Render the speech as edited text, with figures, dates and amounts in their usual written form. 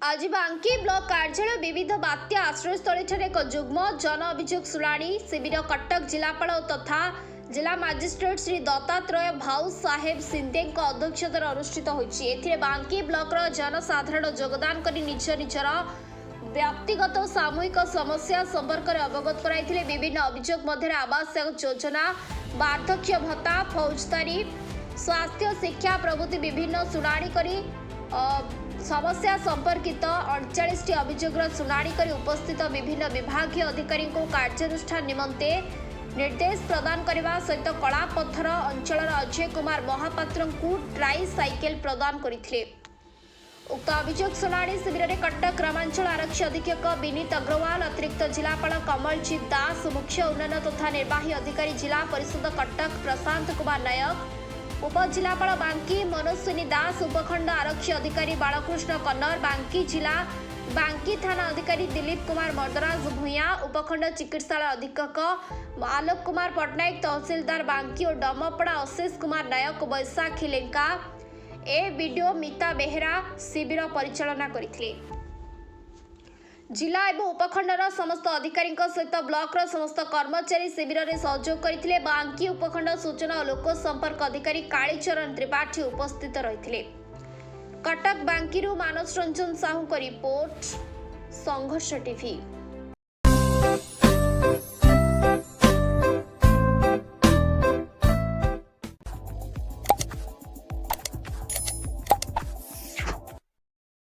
आज बांकी ब्लॉक कार्यालय विविध बात्या आश्रयस्थल एक जुग्म जन अभियोग शुणाणी शिविर कटक जिलापाल तथा जिला मजिस्ट्रेट श्री दत्तात्रय भाऊ साहेब सिंधे अध्यक्षतार अनुष्ठित होती। बांकी ब्लॉकर जनसाधारण योगदान कर निज निजर व्यक्तिगत सामूहिक समस्या संपर्क में अवगत कराई। विभिन्न अभियोग मध्य आवास योजना, वार्धक्य भत्ता, फौजदारी, स्वास्थ्य, शिक्षा प्रभृति विभिन्न शुणाणी करी समस्या संपर्कित 48 अभियोग शुणाणी कर उपस्थित विभिन्न विभागीय अधिकारी कार्यानुष्ठान निमंते निर्देश प्रदान करने सहित कलापथर अंचल अजय कुमार महापात्र ट्राई साइकेल प्रदान करते। उक्त अभियोग शुणाणी शिविर में कटक ग्रामांचल आरक्षी अधीक्षक विनीत अग्रवाल, अतिरिक्त जिलापाल कमलजीत दास, मुख्य उन्नयन तथा निर्वाही अधिकारी जिला परिषद कटक प्रशांत कुमार नायक, उपजिलापाल बांकी मनस्विनी दास, उपखंड आरक्षी अधिकारी बालकृष्ण कन्नर, बांकी जिला बांकी थाना अधिकारी दिलीप कुमार मर्दराज भूया, उपखंड चिकित्सालय अधीक्षक आलोक कुमार पट्टनायक, तहसीलदार बांकी और डमपड़ा अशेष कुमार नायक, बैशाखी लेंका ए वीडियो मिता बेहेरा शिविर परिचालना करथिले। जिला एवं उपखंडर समस्त अधिकारी सहित ब्लॉकर समस्त कर्मचारी शिविर में सहयोग करथिले। बांकी उपखंड सूचना और लोक संपर्क अधिकारी कालीचरण त्रिपाठी उपस्थित रहिथिले। कटक बांकी मानस रंजन साहू को रिपोर्ट, संघर्ष टीवी।